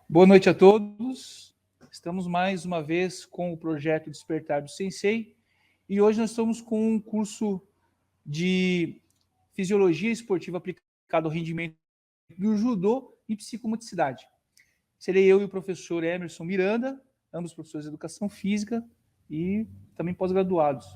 Boa noite a todos. Estamos mais uma vez com o projeto Despertar do Sensei e hoje nós estamos com um curso de Fisiologia Esportiva aplicado ao rendimento do Judô e Psicomotricidade. Serei eu e o professor Emerson Miranda, ambos professores de Educação Física e também pós-graduados.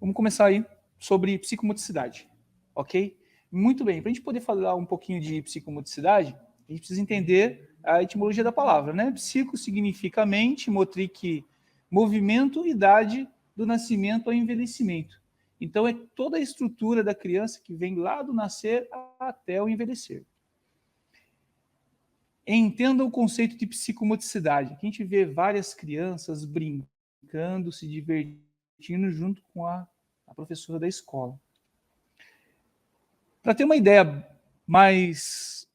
Vamos começar aí sobre psicomotricidade, ok? Muito bem, para a gente poder falar um pouquinho de psicomotricidade, a gente precisa entender a etimologia da palavra, né? Psico significa mente, motric, movimento, idade do nascimento ao envelhecimento. Então, é toda a estrutura da criança que vem lá do nascer até o envelhecer. Entenda o conceito de psicomotricidade. Aqui a gente vê várias crianças brincando, se divertindo junto com a professora da escola. Para ter uma ideia mais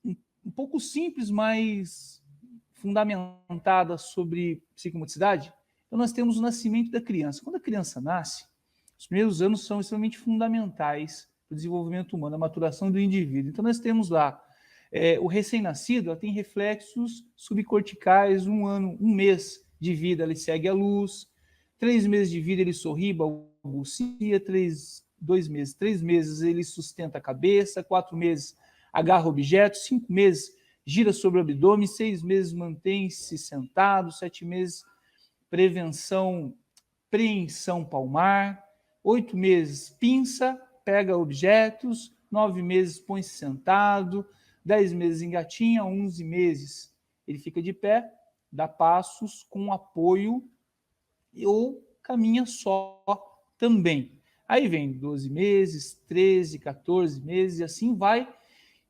um pouco simples, mas fundamentada sobre psicomotricidade, então nós temos o nascimento da criança. Quando a criança nasce, os primeiros anos são extremamente fundamentais para o desenvolvimento humano, a maturação do indivíduo. Então nós temos lá o recém-nascido, tem reflexos subcorticais, um mês de vida ele segue a luz, 3 meses de vida ele sorri, balbucia, 3 meses ele sustenta a cabeça, 4 meses agarra objetos, 5 meses gira sobre o abdômen, 6 meses mantém-se sentado, 7 meses preensão palmar, 8 meses pinça, pega objetos, 9 meses põe-se sentado, 10 meses engatinha, 11 meses ele fica de pé, dá passos com apoio ou caminha só também. Aí vem 12 meses, 13, 14 meses e assim vai.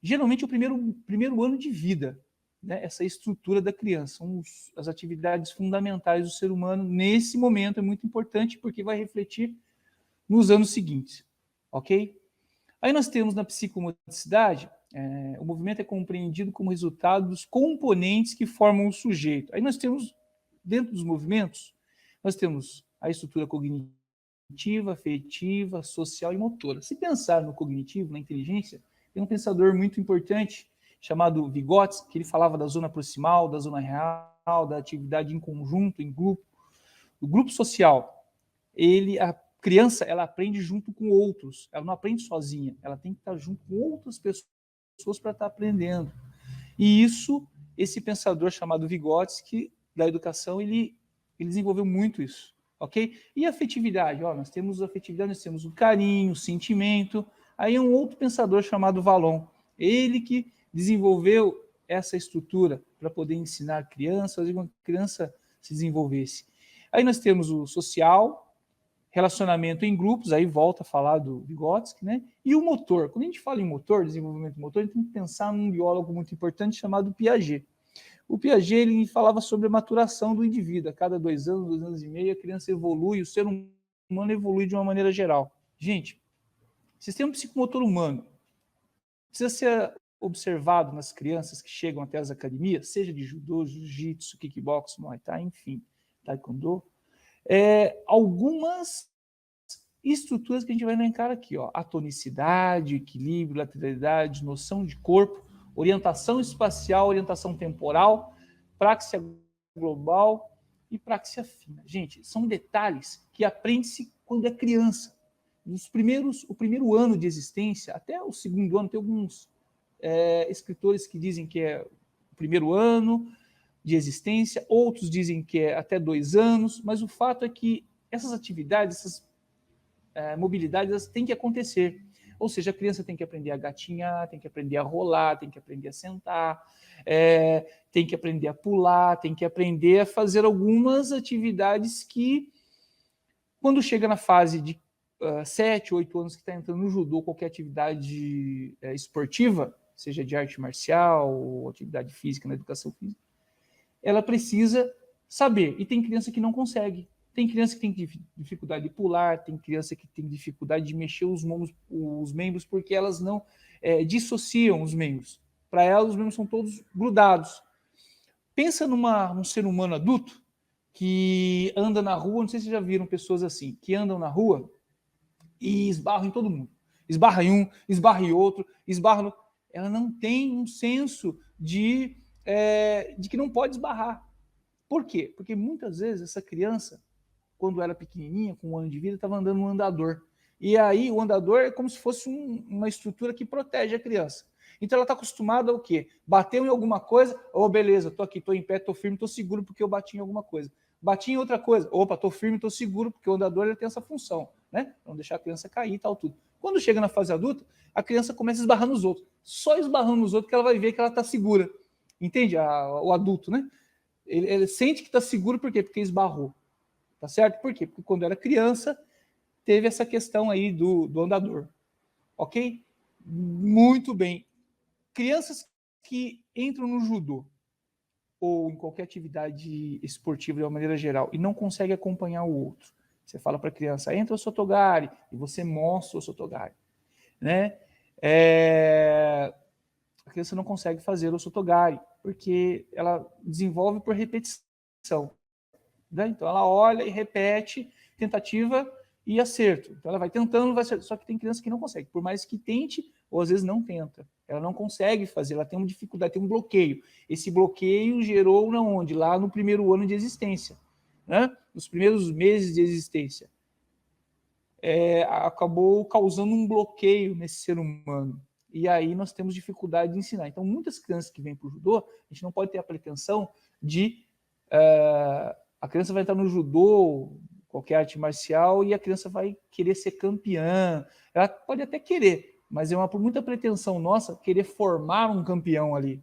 Geralmente, o primeiro ano de vida, né? Essa estrutura da criança, são as atividades fundamentais do ser humano nesse momento, é muito importante porque vai refletir nos anos seguintes, ok? Aí nós temos na psicomotricidade, o movimento é compreendido como resultado dos componentes que formam o sujeito. Aí nós temos, dentro dos movimentos, nós temos a estrutura cognitiva, afetiva, social e motora. Se pensar no cognitivo, na inteligência, tem um pensador muito importante chamado Vygotsky, que ele falava da zona proximal, da zona real, da atividade em conjunto, em grupo. O grupo social, a criança, ela aprende junto com outros, ela não aprende sozinha, ela tem que estar junto com outras pessoas para estar aprendendo. E isso, esse pensador chamado Vygotsky, da educação, ele desenvolveu muito isso, ok? E a afetividade, nós temos afetividade, nós temos o carinho, o sentimento. Aí um outro pensador chamado Vallon, ele que desenvolveu essa estrutura para poder ensinar crianças, fazer com que a criança se desenvolvesse. Aí nós temos o social, relacionamento em grupos, aí volta a falar do Vygotsky, né? E o motor. Quando a gente fala em motor, desenvolvimento motor, a gente tem que pensar num biólogo muito importante chamado Piaget. O Piaget, ele falava sobre a maturação do indivíduo. A cada 2 anos, 2 anos e meio, a criança evolui, o ser humano evolui de uma maneira geral. Gente, sistema psicomotor humano precisa ser observado nas crianças que chegam até as academias, seja de judô, jiu-jitsu, kickbox, muay thai, enfim, taekwondo. Algumas estruturas que a gente vai elencar aqui, a tonicidade, equilíbrio, lateralidade, noção de corpo, orientação espacial, orientação temporal, praxia global e praxia fina. Gente, são detalhes que aprende-se quando é criança. O primeiro ano de existência, até o segundo ano, tem alguns escritores que dizem que é o primeiro ano de existência, outros dizem que é até 2 anos, mas o fato é que essas atividades, essas mobilidades, elas têm que acontecer. Ou seja, a criança tem que aprender a gatinhar, tem que aprender a rolar, tem que aprender a sentar, tem que aprender a pular, tem que aprender a fazer algumas atividades que, quando chega na fase de 7, 8 anos que está entrando no judô, qualquer atividade esportiva, seja de arte marcial ou atividade física, na educação física, ela precisa saber. E tem criança que não consegue. Tem criança que tem dificuldade de pular, tem criança que tem dificuldade de mexer os membros porque elas não dissociam os membros. Para elas, os membros são todos grudados. Pensa num ser humano adulto que anda na rua, não sei se vocês já viram pessoas assim, que andam na rua e esbarram em todo mundo. Esbarra em um, esbarra em outro, esbarra no... Ela não tem um senso de de que não pode esbarrar. Por quê? Porque muitas vezes essa criança, quando era pequenininha, com 1 ano de vida, estava andando no andador. E aí o andador é como se fosse uma estrutura que protege a criança. Então ela está acostumada ao quê? Bateu em alguma coisa, beleza, estou aqui, estou em pé, estou firme, estou seguro porque eu bati em alguma coisa. Bati em outra coisa, estou firme, estou seguro, porque o andador ele tem essa função, né? Não deixar a criança cair e tal, tudo. Quando chega na fase adulta, a criança começa a esbarrar nos outros. Só esbarrando nos outros que ela vai ver que ela está segura. Entende? O adulto, né? Ele sente que está seguro, por quê? Porque esbarrou. Tá certo? Por quê? Porque quando era criança, teve essa questão aí do andador. Ok? Muito bem. Crianças que entram no judô ou em qualquer atividade esportiva de uma maneira geral e não conseguem acompanhar o outro. Você fala para a criança, entra o sotogari, e você mostra o sotogari. Né? A criança não consegue fazer o sotogari, porque ela desenvolve por repetição. Né? Então ela olha e repete, tentativa e acerto. Então ela vai tentando, vai acertar. Só que tem criança que não consegue. Por mais que tente, ou às vezes não tenta. Ela não consegue fazer, ela tem uma dificuldade, tem um bloqueio. Esse bloqueio gerou na onde? Lá no primeiro ano de existência. Né? Nos primeiros meses de existência. Acabou causando um bloqueio nesse ser humano. E aí nós temos dificuldade de ensinar. Então, muitas crianças que vêm para o judô, a gente não pode ter a pretensão de... a criança vai entrar no judô, qualquer arte marcial, e a criança vai querer ser campeã. Ela pode até querer, mas por muita pretensão nossa querer formar um campeão ali.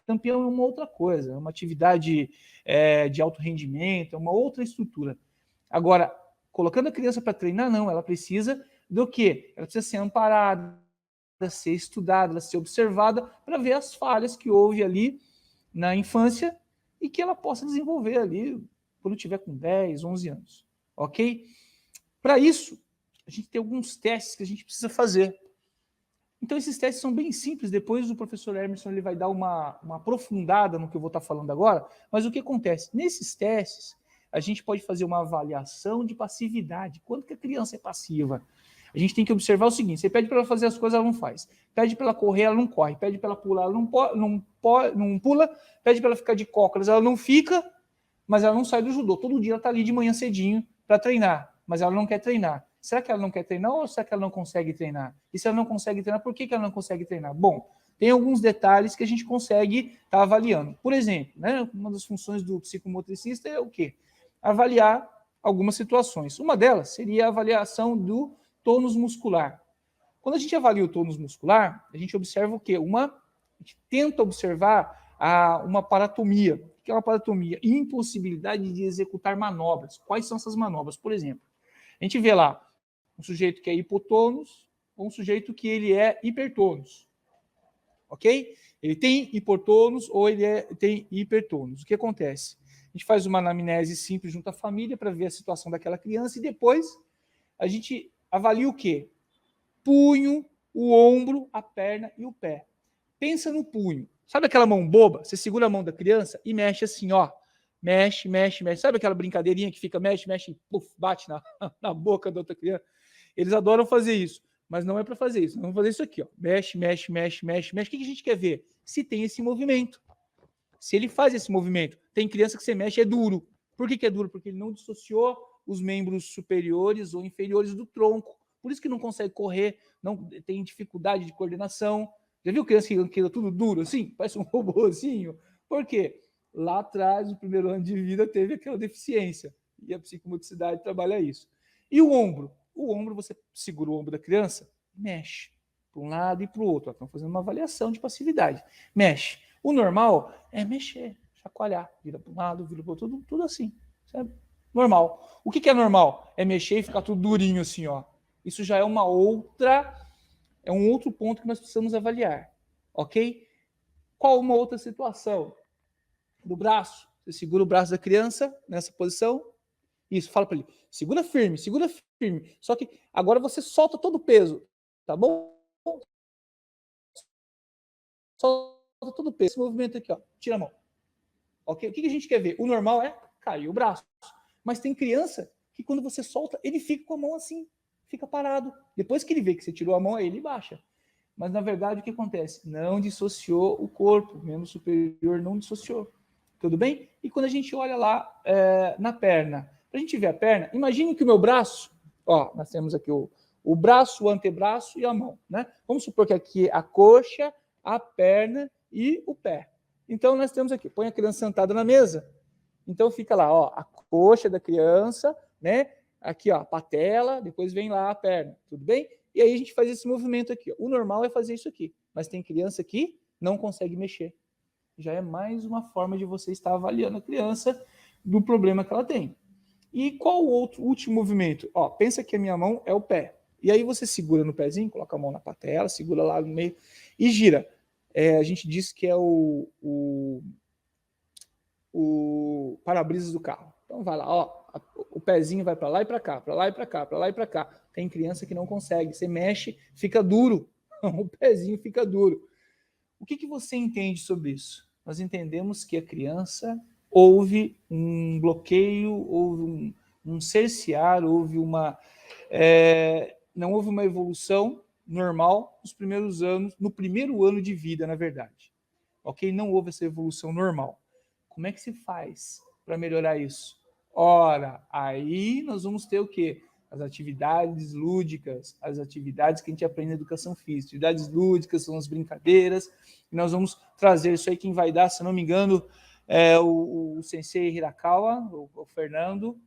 Campeão é uma outra coisa, é uma atividade de alto rendimento, é uma outra estrutura. Agora, colocando a criança para treinar, não, ela precisa do quê? Ela precisa ser amparada, ser estudada, ser observada para ver as falhas que houve ali na infância e que ela possa desenvolver ali quando tiver com 10, 11 anos, ok? Para isso, a gente tem alguns testes que a gente precisa fazer. Então, esses testes são bem simples, depois o professor Emerson ele vai dar uma aprofundada no que eu vou estar falando agora, mas o que acontece? Nesses testes, a gente pode fazer uma avaliação de passividade. Quando que a criança é passiva? A gente tem que observar o seguinte, você pede para ela fazer as coisas, ela não faz. Pede para ela correr, ela não corre. Pede para ela pular, ela não pula. Pede para ela ficar de cócoras, ela não fica, mas ela não sai do judô. Todo dia ela está ali de manhã cedinho para treinar, mas ela não quer treinar. Será que ela não quer treinar ou será que ela não consegue treinar? E se ela não consegue treinar, por que ela não consegue treinar? Bom, tem alguns detalhes que a gente consegue estar avaliando. Por exemplo, né, uma das funções do psicomotricista é o quê? Avaliar algumas situações. Uma delas seria a avaliação do tônus muscular. Quando a gente avalia o tônus muscular, a gente observa o quê? A gente tenta observar uma paratomia. O que é uma paratomia? Impossibilidade de executar manobras. Quais são essas manobras? Por exemplo, a gente vê lá um sujeito que é hipotônus ou um sujeito que ele é hipertônus. Ok? Ele tem hipotônus ou ele tem hipertônus. O que acontece? A gente faz uma anamnese simples junto à família para ver a situação daquela criança e depois a gente avalia o quê? Punho, o ombro, a perna e o pé. Pensa no punho. Sabe aquela mão boba? Você segura a mão da criança e mexe assim, ó. Mexe, mexe, mexe. Sabe aquela brincadeirinha que fica mexe, mexe e puff, bate na boca da outra criança? Eles adoram fazer isso, mas não é para fazer isso. Vamos fazer isso aqui, ó. Mexe, mexe, mexe, mexe, mexe. O que a gente quer ver? Se tem esse movimento. Se ele faz esse movimento. Tem criança que você mexe é duro. Por que é duro? Porque ele não dissociou os membros superiores ou inferiores do tronco. Por isso que não consegue correr, não tem dificuldade de coordenação. Já viu criança que anda tudo duro assim? Parece um robôzinho. Por quê? Lá atrás, no primeiro ano de vida, teve aquela deficiência. E a psicomotricidade trabalha isso. E o ombro? O ombro, você segura o ombro da criança, mexe para um lado e para o outro. Estão fazendo uma avaliação de passividade. Mexe. O normal é mexer, chacoalhar, vira para um lado, vira para o outro, tudo assim, sabe? Normal. O que é normal? É mexer e ficar tudo durinho assim, ó. Isso já é um outro ponto que nós precisamos avaliar, ok? Qual uma outra situação? Do braço. Você segura o braço da criança nessa posição. Isso, fala para ele, segura firme, segura firme. Só que agora você solta todo o peso, tá bom? Solta todo o peso. Esse movimento aqui, ó, tira a mão. Ok? O que a gente quer ver? O normal é cair o braço. Mas tem criança que quando você solta, ele fica com a mão assim, fica parado. Depois que ele vê que você tirou a mão, aí ele baixa. Mas, na verdade, o que acontece? Não dissociou o corpo, o membro superior não dissociou. Tudo bem? E quando a gente olha lá na perna, para a gente ver a perna, imagine que o meu braço, ó, nós temos aqui o braço, o antebraço e a mão, né? Vamos supor que aqui é a coxa, a perna e o pé. Então, nós temos aqui, põe a criança sentada na mesa. Então, fica lá, ó, a coxa da criança, né? Aqui, ó, a patela, depois vem lá a perna, tudo bem? E aí a gente faz esse movimento aqui. Ó. O normal é fazer isso aqui, mas tem criança que não consegue mexer. Já é mais uma forma de você estar avaliando a criança do problema que ela tem. E qual o outro último movimento? Ó, pensa que a minha mão é o pé. E aí você segura no pezinho, coloca a mão na patela, segura lá no meio e gira. A gente diz que é o para-brisas do carro. Então vai lá, ó, o pezinho vai para lá e para cá, para lá e para cá, para lá e para cá. Tem criança que não consegue, você mexe, fica duro, o pezinho fica duro. O que você entende sobre isso? Nós entendemos que a criança houve um bloqueio, houve um cercear, houve não houve uma evolução normal nos primeiros anos, no primeiro ano de vida, na verdade. Ok? Não houve essa evolução normal. Como é que se faz para melhorar isso? Ora, aí nós vamos ter o quê? As atividades lúdicas, as atividades que a gente aprende na educação física. Atividades lúdicas são as brincadeiras, e nós vamos trazer isso aí, quem vai dar, se não me engano, o sensei Hirakawa, o Fernando,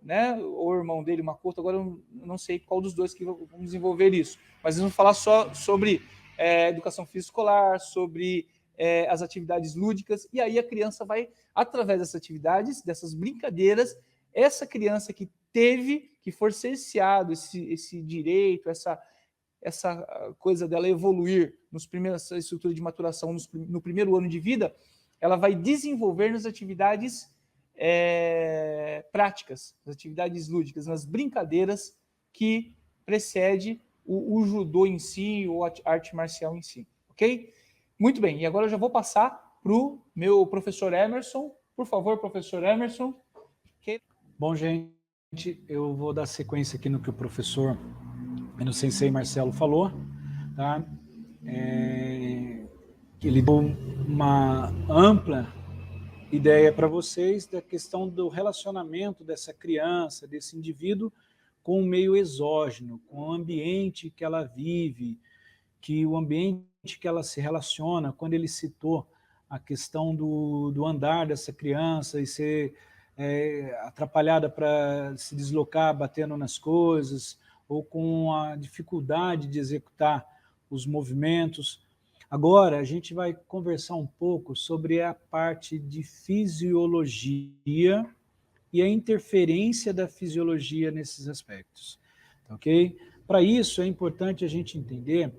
né? Ou o irmão dele, Makoto, agora eu não sei qual dos dois que vão desenvolver isso, mas eles vão falar só sobre educação física escolar, sobre as atividades lúdicas, e aí a criança vai, através dessas atividades, dessas brincadeiras, essa criança que for cerceado esse direito, essa coisa dela evoluir essa estrutura de maturação no primeiro ano de vida, ela vai desenvolver nas atividades práticas, nas atividades lúdicas, nas brincadeiras que precede o judô em si, ou a arte marcial em si, ok? Muito bem, e agora eu já vou passar para o meu professor Emerson. Por favor, professor Emerson. Okay. Bom, gente, eu vou dar sequência aqui no que o professor e no sensei Marcelo falou, tá? Ele deu uma ampla ideia para vocês da questão do relacionamento dessa criança, desse indivíduo, com o meio exógeno, com o ambiente que ela vive, que o ambiente que ela se relaciona, quando ele citou a questão do andar dessa criança e ser atrapalhada para se deslocar, batendo nas coisas, ou com a dificuldade de executar os movimentos. Agora, a gente vai conversar um pouco sobre a parte de fisiologia e a interferência da fisiologia nesses aspectos, ok? Para isso, é importante a gente entender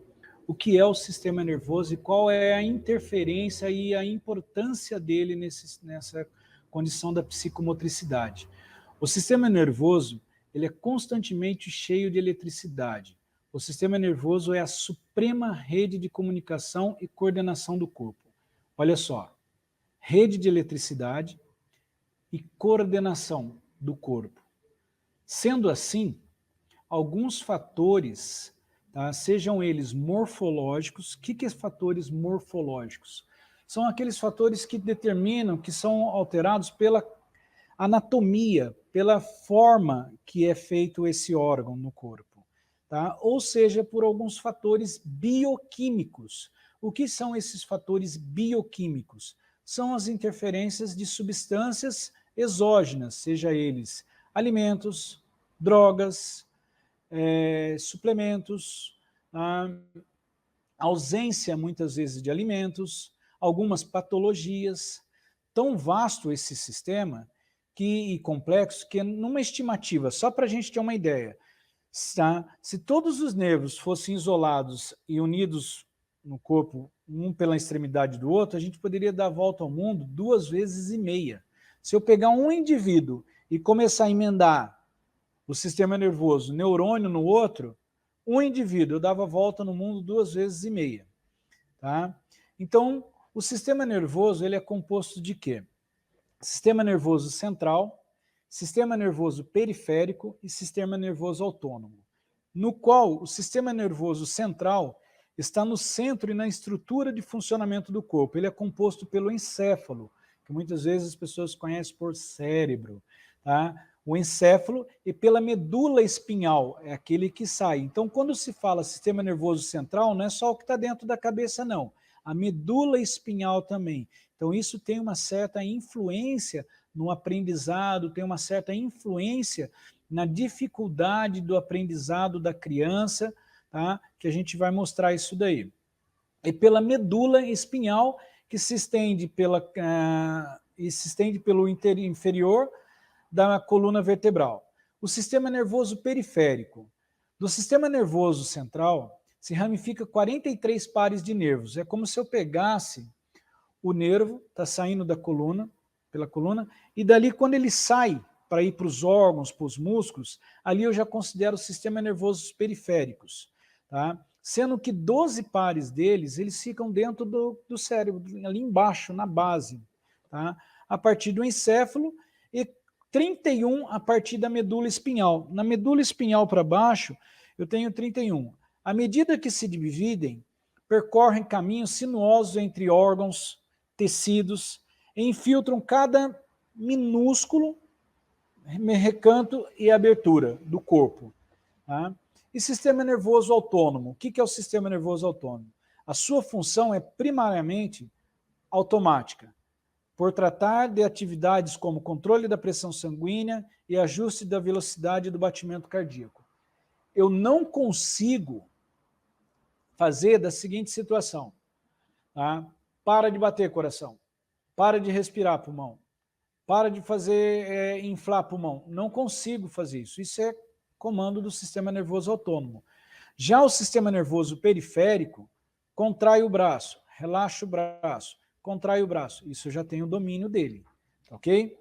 o que é o sistema nervoso e qual é a interferência e a importância dele nessa condição da psicomotricidade. O sistema nervoso, ele é constantemente cheio de eletricidade. O sistema nervoso é a suprema rede de comunicação e coordenação do corpo. Olha só, rede de eletricidade e coordenação do corpo. Sendo assim, alguns fatores, tá, sejam eles morfológicos. O que são fatores morfológicos? São aqueles fatores que determinam, que são alterados pela anatomia, pela forma que é feito esse órgão no corpo, tá? Ou seja, por alguns fatores bioquímicos. O que são esses fatores bioquímicos? São as interferências de substâncias exógenas, seja eles alimentos, drogas, suplementos, ausência muitas vezes de alimentos, algumas patologias. Tão vasto esse sistema e complexo que numa estimativa, só para a gente ter uma ideia, se todos os nervos fossem isolados e unidos no corpo, um pela extremidade do outro, a gente poderia dar a volta ao mundo 2,5 vezes. Se eu pegar um indivíduo e começar a emendar o sistema nervoso, neurônio no outro, um indivíduo eu dava a volta no mundo 2,5 vezes. Tá? Então, o sistema nervoso ele é composto de quê? Sistema nervoso central, sistema nervoso periférico e sistema nervoso autônomo, no qual o sistema nervoso central está no centro e na estrutura de funcionamento do corpo. Ele é composto pelo encéfalo, que muitas vezes as pessoas conhecem por cérebro, tá? O encéfalo e pela medula espinhal, é aquele que sai. Então, quando se fala sistema nervoso central, não é só o que está dentro da cabeça, não. A medula espinhal também. Então, isso tem uma certa influência no aprendizado, tem uma certa influência na dificuldade do aprendizado da criança, tá? Que a gente vai mostrar isso daí. E pela medula espinhal, que se estende, se estende pelo inferior da coluna vertebral. O sistema nervoso periférico. Do sistema nervoso central, se ramifica 43 pares de nervos. É como se eu pegasse o nervo, está saindo da coluna, pela coluna, e dali quando ele sai para ir para os órgãos, para os músculos, ali eu já considero o sistema nervoso periféricos, tá? Sendo que 12 pares deles, eles ficam dentro do cérebro, ali embaixo, na base, tá? A partir do encéfalo e 31 a partir da medula espinhal. Na medula espinhal para baixo, eu tenho 31. À medida que se dividem, percorrem caminhos sinuosos entre órgãos, tecidos, e infiltram cada minúsculo recanto e abertura do corpo. Tá? E sistema nervoso autônomo. O que é o sistema nervoso autônomo? A sua função é primariamente automática, por tratar de atividades como controle da pressão sanguínea e ajuste da velocidade do batimento cardíaco. Eu não consigo fazer da seguinte situação. Tá? Para de bater, coração. Para de respirar, pulmão. Para de fazer inflar pulmão. Não consigo fazer isso. Isso é comando do sistema nervoso autônomo. Já o sistema nervoso periférico contrai o braço, relaxa o braço, contrai o braço. Isso eu já tenho o domínio dele, ok?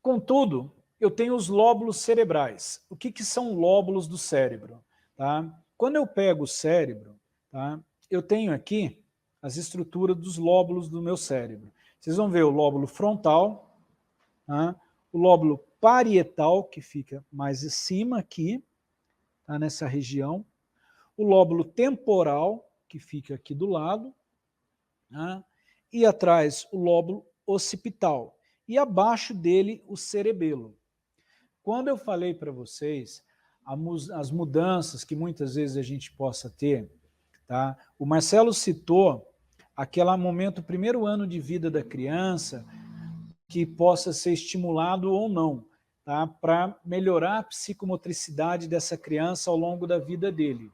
Contudo, eu tenho os lóbulos cerebrais. O que são lóbulos do cérebro? Tá? Quando eu pego o cérebro, tá, eu tenho aqui as estruturas dos lóbulos do meu cérebro. Vocês vão ver o lóbulo frontal, tá? O lóbulo parietal, que fica mais acima aqui, tá, nessa região, o lóbulo temporal, que fica aqui do lado, tá? E atrás o lóbulo occipital, e abaixo dele o cerebelo. Quando eu falei para vocês as mudanças que muitas vezes a gente possa ter, tá? O Marcelo citou aquele momento, primeiro ano de vida da criança, que possa ser estimulado ou não, tá? Para melhorar a psicomotricidade dessa criança ao longo da vida dele.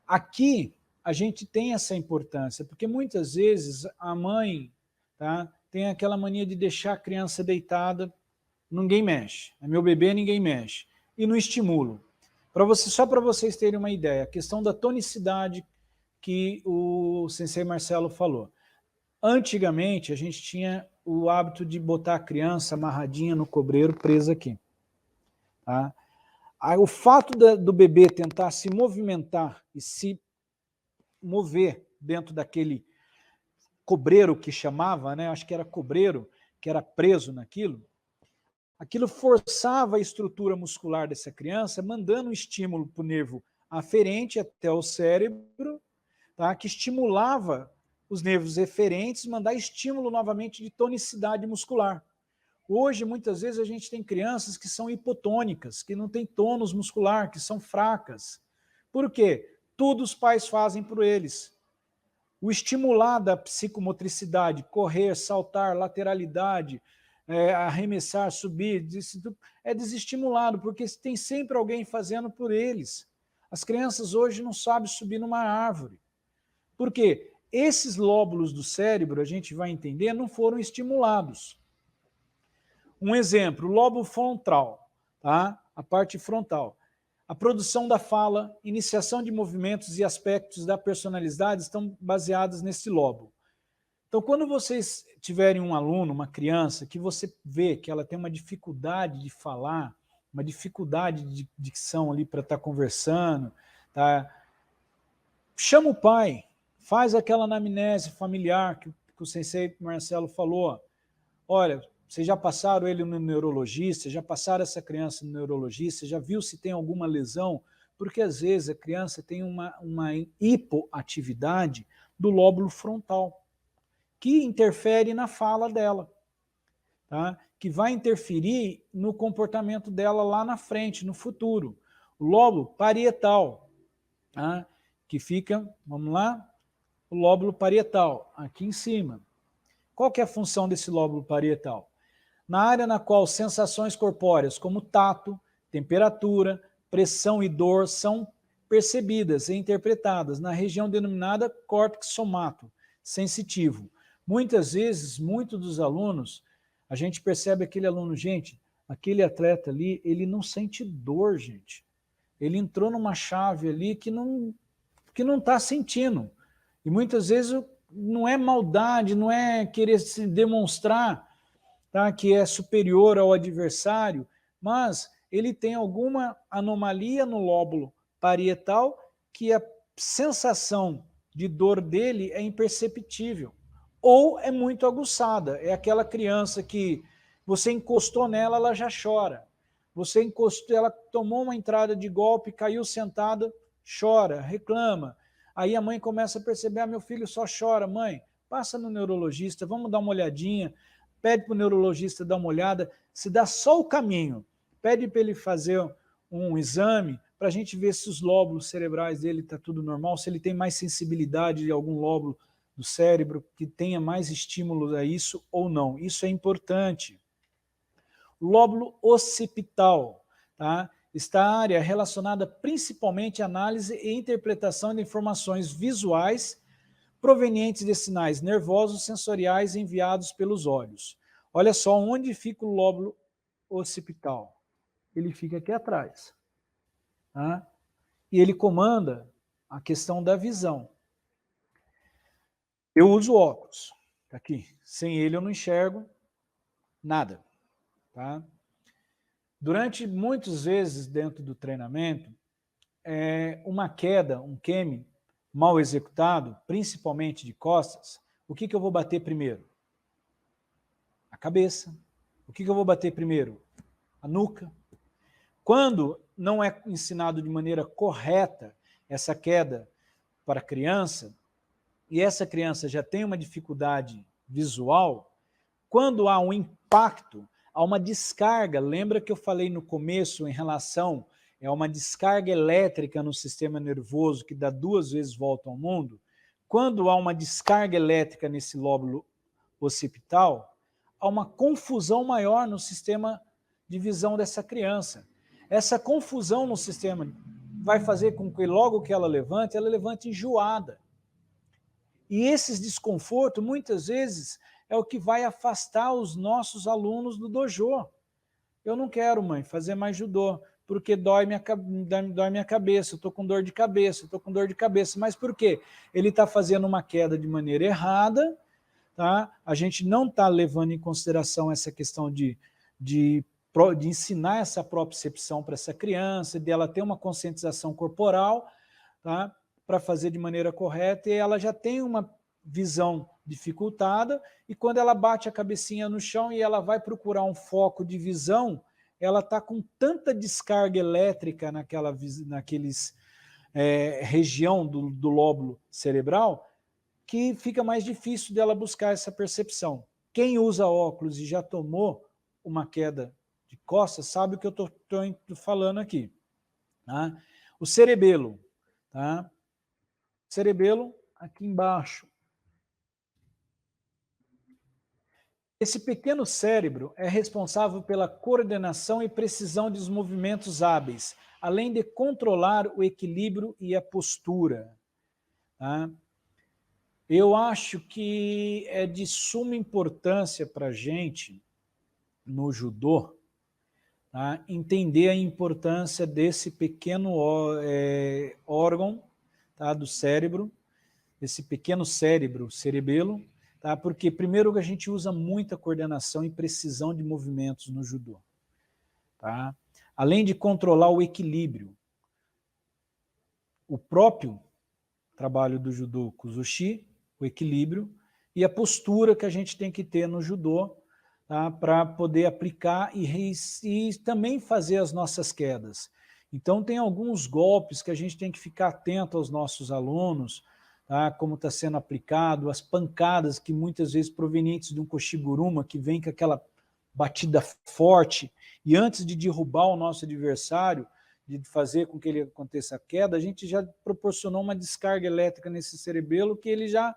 Aqui, a gente tem essa importância, porque muitas vezes a mãe, tá, tem aquela mania de deixar a criança deitada, ninguém mexe. É meu bebê, ninguém mexe. E não estimulo. Só para vocês terem uma ideia, a questão da tonicidade que o sensei Marcelo falou. Antigamente, a gente tinha o hábito de botar a criança amarradinha no cobreiro, presa aqui. Tá? Aí, o fato do bebê tentar se movimentar e se mover dentro daquele cobreiro que chamava, né? Acho que era cobreiro, que era preso naquilo, aquilo forçava a estrutura muscular dessa criança, mandando um estímulo para o nervo aferente até o cérebro, tá? Que estimulava os nervos eferentes, mandar estímulo novamente de tonicidade muscular. Hoje, muitas vezes, a gente tem crianças que são hipotônicas, que não têm tônus muscular, que são fracas. Por quê? Tudo os pais fazem por eles. O estimular da psicomotricidade, correr, saltar, lateralidade, arremessar, subir, é desestimulado, porque tem sempre alguém fazendo por eles. As crianças hoje não sabem subir numa árvore. Por quê? Esses lóbulos do cérebro, a gente vai entender, não foram estimulados. Um exemplo, o lobo frontal, tá? A parte frontal. A produção da fala, iniciação de movimentos e aspectos da personalidade estão baseados nesse lobo. Então, quando vocês tiverem um aluno, uma criança, que você vê que ela tem uma dificuldade de falar, uma dificuldade de dicção ali para estar conversando, tá? Chama o pai, faz aquela anamnese familiar que o sensei Marcelo falou. Olha, vocês já passaram ele no neurologista, já passaram essa criança no neurologista, já viu se tem alguma lesão Porque às vezes a criança tem uma hipoatividade do lóbulo frontal, que interfere na fala dela, tá? Que vai interferir no comportamento dela lá na frente, no futuro. O lóbulo parietal, tá? Que fica, vamos lá, o lóbulo parietal, aqui em cima. Qual que é a função desse lóbulo parietal? Na área na qual sensações corpóreas como tato, temperatura, pressão e dor são percebidas e interpretadas na região denominada córtex somato sensitivo. Muitas vezes, muitos dos alunos, a gente percebe aquele aluno, gente, aquele atleta ali, ele não sente dor, gente. Ele entrou numa chave ali que não está sentindo. E muitas vezes não é maldade, não é querer se demonstrar, tá, que é superior ao adversário, mas ele tem alguma anomalia no lóbulo parietal que a sensação de dor dele é imperceptível. Ou é muito aguçada, é aquela criança que você encostou nela, ela já chora. Você encostou, ela tomou uma entrada de golpe, caiu sentada, chora, reclama. Aí a mãe começa a perceber, meu filho só chora, mãe, passa no neurologista, vamos dar uma olhadinha, pede para o neurologista dar uma olhada, se dá só o caminho, pede para ele fazer um exame para a gente ver se os lóbulos cerebrais dele está tudo normal, se ele tem mais sensibilidade de algum lóbulo do cérebro que tenha mais estímulo a isso ou não. Isso é importante. O lóbulo occipital, tá? Está a área relacionada principalmente à análise e interpretação de informações visuais provenientes de sinais nervosos sensoriais enviados pelos olhos. Olha só onde fica o lóbulo occipital. Ele fica aqui atrás. Tá? E ele comanda a questão da visão. Eu uso óculos. Aqui. Sem ele eu não enxergo nada. Tá? Durante muitas vezes dentro do treinamento, uma queda, um QM mal executado, principalmente de costas, o que eu vou bater primeiro? A cabeça. O que eu vou bater primeiro? A nuca. Quando não é ensinado de maneira correta essa queda para a criança, e essa criança já tem uma dificuldade visual, quando há um impacto, há uma descarga, lembra que eu falei no começo em relação a uma descarga elétrica no sistema nervoso que dá 2 vezes volta ao mundo? Quando há uma descarga elétrica nesse lóbulo occipital, há uma confusão maior no sistema de visão dessa criança. Essa confusão no sistema vai fazer com que logo que ela levante enjoada. E esses desconfortos, muitas vezes, é o que vai afastar os nossos alunos do dojo. Eu não quero, mãe, fazer mais judô, porque dói minha cabeça, eu estou com dor de cabeça, Mas por quê? Ele está fazendo uma queda de maneira errada, tá? A gente não está levando em consideração essa questão de ensinar essa propriocepção para essa criança, de ela ter uma conscientização corporal, tá? Para fazer de maneira correta, e ela já tem uma visão dificultada, e quando ela bate a cabecinha no chão e ela vai procurar um foco de visão, ela está com tanta descarga elétrica região do lóbulo cerebral, que fica mais difícil dela buscar essa percepção. Quem usa óculos e já tomou uma queda de costas sabe o que eu estou falando aqui. Tá? O cerebelo. Tá? Cerebelo aqui embaixo. Esse pequeno cérebro é responsável pela coordenação e precisão dos movimentos hábeis, além de controlar o equilíbrio e a postura. Tá? Eu acho que é de suma importância para a gente, no judô, tá? Entender a importância desse pequeno órgão, tá? Do cérebro, esse pequeno cérebro, cerebelo, tá? Porque primeiro a gente usa muita coordenação e precisão de movimentos no judô. Tá? Além de controlar o equilíbrio. O próprio trabalho do judô Kuzushi, o equilíbrio, e a postura que a gente tem que ter no judô, tá? Para poder aplicar e também fazer as nossas quedas. Então, tem alguns golpes que a gente tem que ficar atento aos nossos alunos, tá? Como está sendo aplicado, as pancadas que muitas vezes provenientes de um Koshiguruma, que vem com aquela batida forte, e antes de derrubar o nosso adversário, de fazer com que ele aconteça a queda, a gente já proporcionou uma descarga elétrica nesse cerebelo que ele já,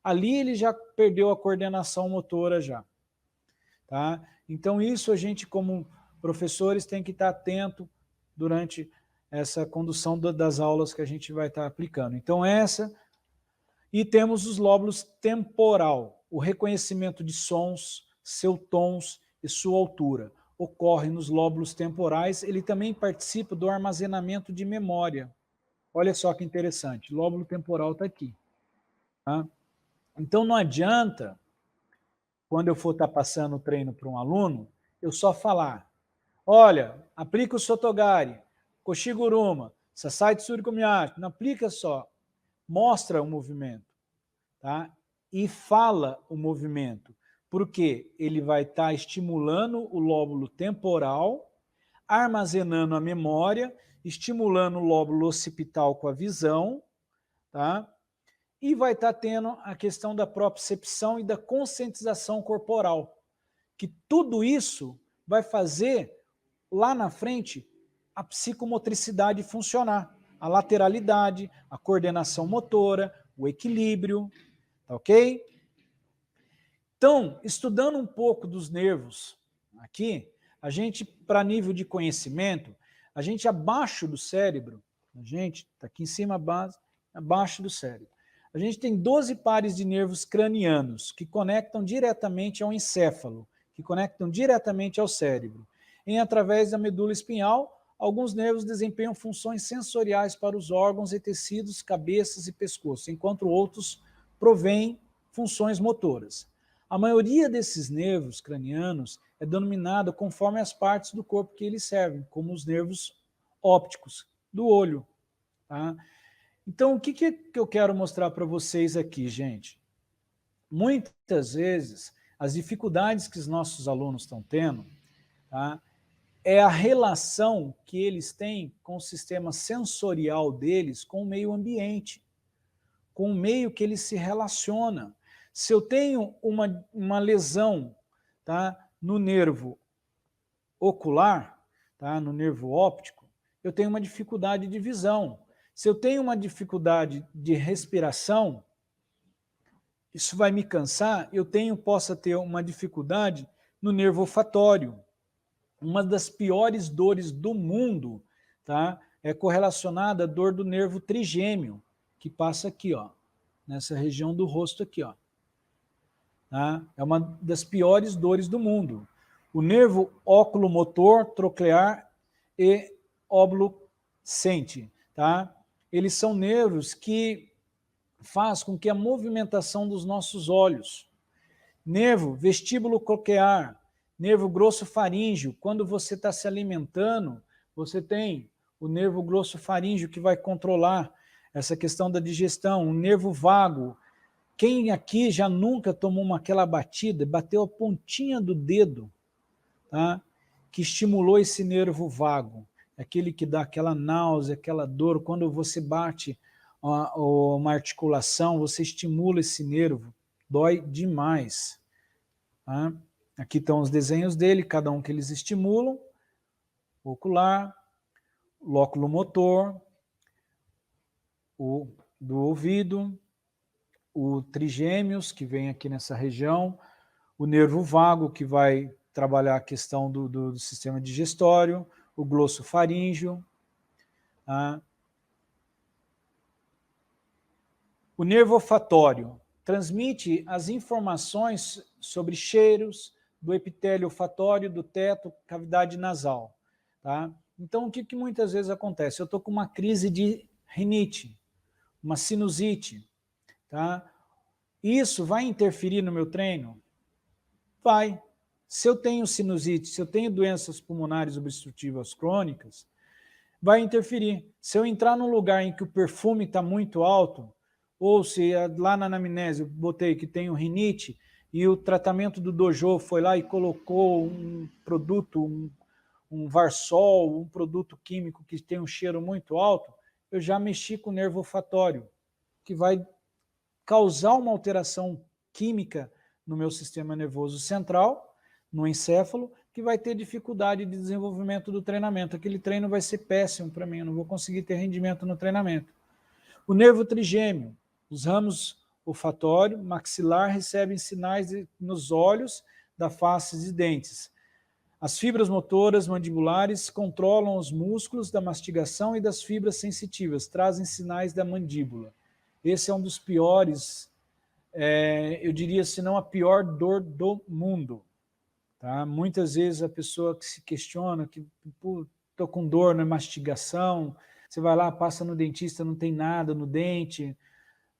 ali ele já perdeu a coordenação motora já. Tá? Então isso a gente como professores tem que estar atento durante essa condução das aulas que a gente vai estar aplicando. Então essa, e temos os lóbulos temporal, o reconhecimento de sons, seus tons e sua altura. Ocorre nos lóbulos temporais, ele também participa do armazenamento de memória. Olha só que interessante, o lóbulo temporal está aqui. Tá? Então não adianta, quando eu for estar passando o treino para um aluno, eu só falar, olha, aplica o Sotogari, Koshiguruma, Sasai Tsuri Komiyashi, não aplica só, mostra o movimento, tá? E fala o movimento, porque ele vai estar estimulando o lóbulo temporal, armazenando a memória, estimulando o lóbulo occipital com a visão, tá? E vai estar tendo a questão da propriocepção e da conscientização corporal, que tudo isso vai fazer, lá na frente, a psicomotricidade funcionar, a lateralidade, a coordenação motora, o equilíbrio, tá ok? Então, estudando um pouco dos nervos aqui, a gente, para nível de conhecimento, a gente abaixo do cérebro, a gente, está aqui em cima a base, abaixo do cérebro, a gente tem 12 pares de nervos cranianos que conectam diretamente ao encéfalo, que conectam diretamente ao cérebro. E através da medula espinhal, alguns nervos desempenham funções sensoriais para os órgãos e tecidos, cabeças e pescoço, enquanto outros provêm funções motoras. A maioria desses nervos cranianos é denominada conforme as partes do corpo que eles servem, como os nervos ópticos do olho. Tá? Então, o que eu quero mostrar para vocês aqui, gente? Muitas vezes, as dificuldades que os nossos alunos estão tendo, tá, é a relação que eles têm com o sistema sensorial deles com o meio ambiente, com o meio que ele se relaciona. Se eu tenho uma lesão, tá, no nervo ocular, tá, no nervo óptico, eu tenho uma dificuldade de visão. Se eu tenho uma dificuldade de respiração, isso vai me cansar, posso ter uma dificuldade no nervo olfatório. Uma das piores dores do mundo, tá, é correlacionada à dor do nervo trigêmeo, que passa aqui, ó, nessa região do rosto aqui, ó. Tá? É uma das piores dores do mundo. O nervo oculomotor, troclear e oblocente, tá? Eles são nervos que faz com que a movimentação dos nossos olhos, nervo vestíbulo coclear, nervo grosso faríngeo, quando você está se alimentando, você tem o nervo grosso faríngeo que vai controlar essa questão da digestão, o nervo vago. Quem aqui já nunca tomou aquela batida, bateu a pontinha do dedo, tá? Que estimulou esse nervo vago, aquele que dá aquela náusea, aquela dor, quando você bate uma articulação, você estimula esse nervo, dói demais. Tá? Aqui estão os desenhos dele, cada um que eles estimulam, ocular, lóculo-motor, o do ouvido, o trigêmeos, que vem aqui nessa região, o nervo vago, que vai trabalhar a questão do sistema digestório, o glossofaríngeo, tá? O nervo olfatório transmite as informações sobre cheiros do epitélio olfatório, do teto, cavidade nasal. Tá? Então, o que muitas vezes acontece? Eu estou com uma crise de rinite, uma sinusite. Tá? Isso vai interferir no meu treino? Vai. Se eu tenho sinusite, se eu tenho doenças pulmonares obstrutivas crônicas, vai interferir. Se eu entrar num lugar em que o perfume está muito alto, ou se lá na anamnese eu botei que tenho rinite e o tratamento do dojo foi lá e colocou um produto, um Varsol, um produto químico que tem um cheiro muito alto, eu já mexi com o nervo olfatório, que vai causar uma alteração química no meu sistema nervoso central, no encéfalo, que vai ter dificuldade de desenvolvimento do treinamento. Aquele treino vai ser péssimo para mim, eu não vou conseguir ter rendimento no treinamento. O nervo trigêmeo, os ramos olfatório, maxilar recebem sinais nos olhos, da face e dentes. As fibras motoras mandibulares controlam os músculos da mastigação e das fibras sensitivas, trazem sinais da mandíbula. Esse é um dos piores, eu diria, se não a pior dor do mundo. Tá? Muitas vezes a pessoa que se questiona, que estou com dor na mastigação, você vai lá, passa no dentista, não tem nada no dente,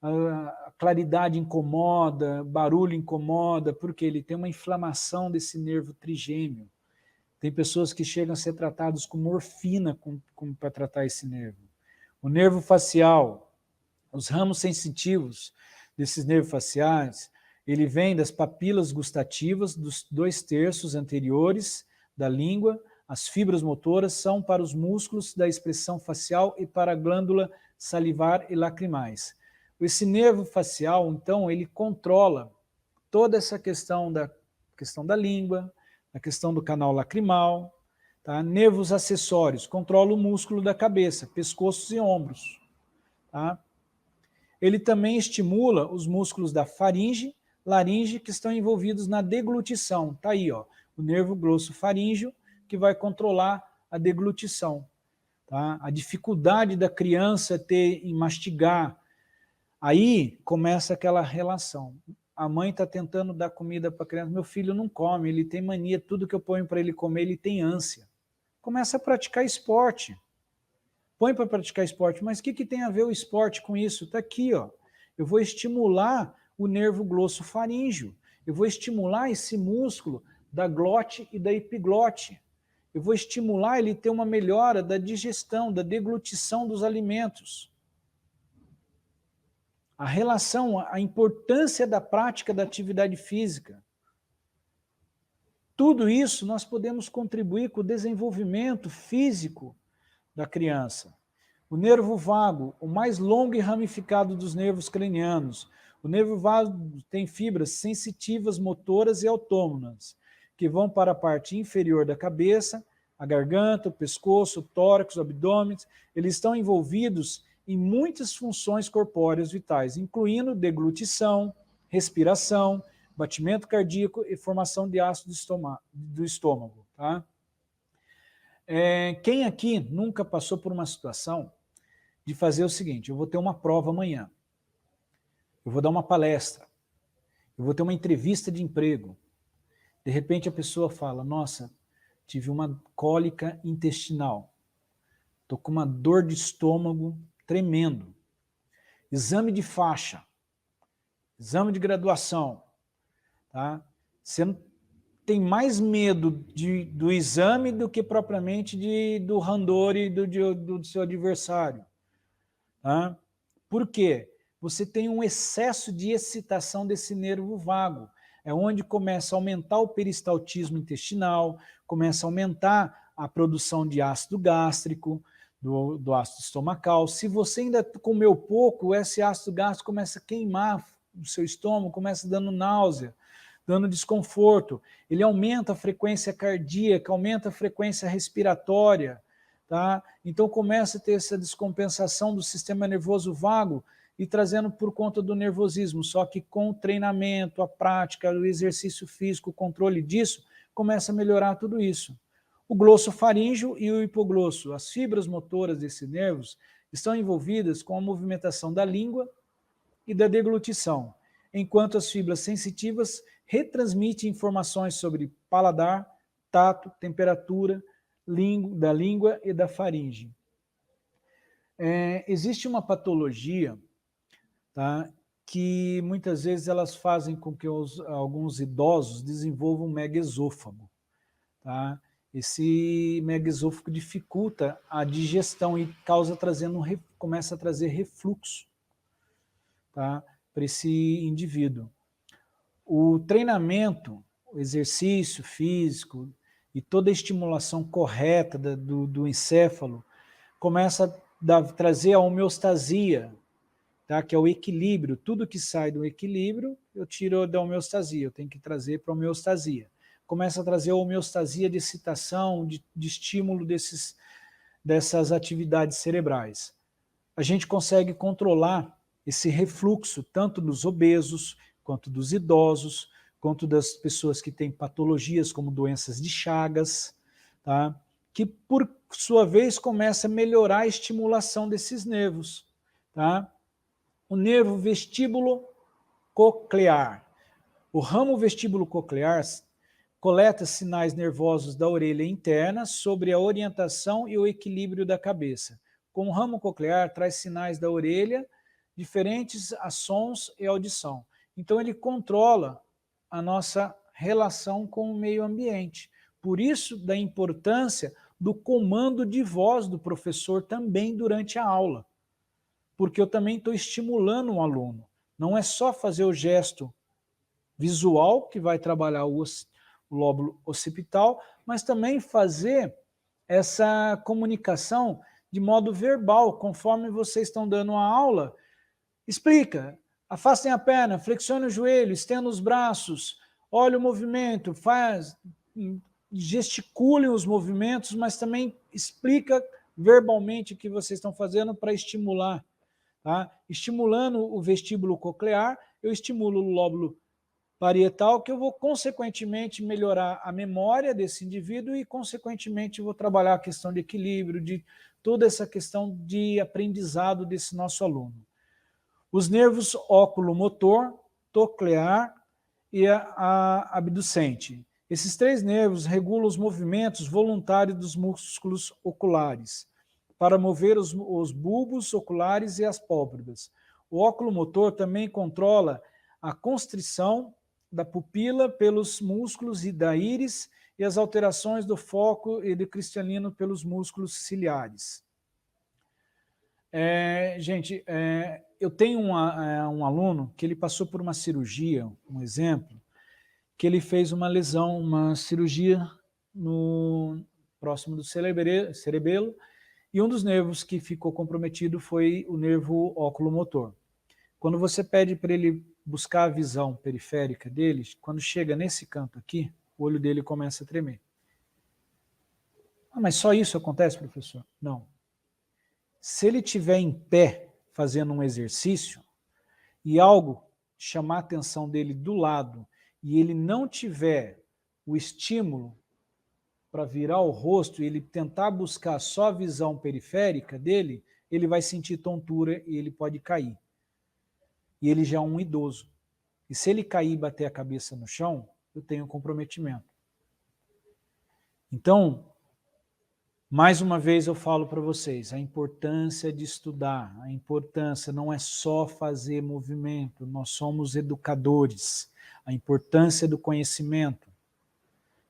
a claridade incomoda, barulho incomoda, porque ele tem uma inflamação desse nervo trigêmeo. Tem pessoas que chegam a ser tratados com morfina para tratar esse nervo. O nervo facial, os ramos sensitivos desses nervos faciais, ele vem das papilas gustativas dos 2/3 anteriores da língua. As fibras motoras são para os músculos da expressão facial e para a glândula salivar e lacrimais. Esse nervo facial, então, ele controla toda essa questão da língua, a questão do canal lacrimal. Tá? Nervos acessórios, controla o músculo da cabeça, pescoços e ombros. Tá? Ele também estimula os músculos da faringe, laringe, que estão envolvidos na deglutição. Está aí, ó, o nervo glossofaríngeo, que vai controlar a deglutição. Tá? A dificuldade da criança ter em mastigar. Aí começa aquela relação. A mãe está tentando dar comida para a criança, meu filho não come, ele tem mania, tudo que eu ponho para ele comer, ele tem ânsia. Começa a praticar esporte. Põe para praticar esporte, mas o que tem a ver o esporte com isso? Está aqui, ó. Eu vou estimular o nervo glossofaríngeo, eu vou estimular esse músculo da glote e da epiglote. Eu vou estimular ele ter uma melhora da digestão, da deglutição dos alimentos. A relação, a importância da prática da atividade física. Tudo isso nós podemos contribuir com o desenvolvimento físico da criança. O nervo vago, o mais longo e ramificado dos nervos cranianos. O nervo vago tem fibras sensitivas, motoras e autônomas, que vão para a parte inferior da cabeça, a garganta, o pescoço, o tórax, o abdômen. Eles estão envolvidos em muitas funções corpóreas vitais, incluindo deglutição, respiração, batimento cardíaco e formação de ácido do estômago. Tá? Quem aqui nunca passou por uma situação de fazer o seguinte, eu vou ter uma prova amanhã, eu vou dar uma palestra, eu vou ter uma entrevista de emprego, de repente a pessoa fala, nossa, tive uma cólica intestinal, estou com uma dor de estômago tremendo, exame de faixa, exame de graduação, tá? Você não tem mais medo do exame do que propriamente do randori do seu adversário. Tá? Por quê? Você tem um excesso de excitação desse nervo vago. É onde começa a aumentar o peristaltismo intestinal, começa a aumentar a produção de ácido gástrico, do ácido estomacal. Se você ainda comeu pouco, esse ácido gástrico começa a queimar o seu estômago, começa dando náusea, dando desconforto. Ele aumenta a frequência cardíaca, aumenta a frequência respiratória. Tá? Então começa a ter essa descompensação do sistema nervoso vago e trazendo por conta do nervosismo, só que com o treinamento, a prática, o exercício físico, o controle disso, começa a melhorar tudo isso. O glossofaríngeo e o hipoglosso, as fibras motoras desses nervos, estão envolvidas com a movimentação da língua e da deglutição, enquanto as fibras sensitivas retransmitem informações sobre paladar, tato, temperatura, da língua e da faringe. Existe uma patologia, tá, que muitas vezes elas fazem com que alguns idosos desenvolvam um megaesôfago. Tá? Esse megaesôfago dificulta a digestão e começa a trazer refluxo, tá, para esse indivíduo. O treinamento, o exercício físico, e toda a estimulação correta do encéfalo começa a trazer a homeostasia, tá? Que é o equilíbrio. Tudo que sai do equilíbrio, eu tiro da homeostasia, eu tenho que trazer para a homeostasia. Começa a trazer a homeostasia de excitação, de estímulo dessas atividades cerebrais. A gente consegue controlar esse refluxo tanto dos obesos, quanto dos idosos, quanto das pessoas que têm patologias como doenças de Chagas, tá? Que por sua vez começa a melhorar a estimulação desses nervos. Tá? O nervo vestíbulo coclear. O ramo vestíbulo coclear coleta sinais nervosos da orelha interna sobre a orientação e o equilíbrio da cabeça. Com o ramo coclear, traz sinais da orelha diferentes a sons e audição. Então, ele controla a nossa relação com o meio ambiente. Por isso, da importância do comando de voz do professor também durante a aula. Porque eu também estou estimulando o aluno. Não é só fazer o gesto visual, que vai trabalhar o lóbulo occipital, mas também fazer essa comunicação de modo verbal, conforme vocês estão dando a aula. Explica, afastem a perna, flexione o joelho, estenda os braços, olhe o movimento, gesticulem os movimentos, mas também explica verbalmente o que vocês estão fazendo para estimular. Tá? Estimulando o vestíbulo coclear, eu estimulo o lóbulo parietal, que eu vou, consequentemente, melhorar a memória desse indivíduo e, consequentemente, vou trabalhar a questão de equilíbrio, de toda essa questão de aprendizado desse nosso aluno. Os nervos óculo-motor, toclear e a abducente. Esses três nervos regulam os movimentos voluntários dos músculos oculares, para mover os bulbos oculares e as pálpebras. O óculo-motor também controla a constrição da pupila pelos músculos e da íris e as alterações do foco e do cristalino pelos músculos ciliares. Gente, eu tenho um aluno que ele passou por uma cirurgia, um exemplo, que ele fez uma lesão, uma cirurgia próximo do cerebelo, e um dos nervos que ficou comprometido foi o nervo óculo-motor. Quando você pede para ele buscar a visão periférica dele, quando chega nesse canto aqui, o olho dele começa a tremer. Ah, mas só isso acontece, professor? Não. Se ele estiver em pé, fazendo um exercício, e algo chamar a atenção dele do lado, e ele não tiver o estímulo para virar o rosto, e ele tentar buscar só a visão periférica dele, ele vai sentir tontura e ele pode cair. E ele já é um idoso. E se ele cair e bater a cabeça no chão, eu tenho comprometimento. Então, mais uma vez eu falo para vocês, a importância de estudar, a importância não é só fazer movimento, nós somos educadores, a importância do conhecimento,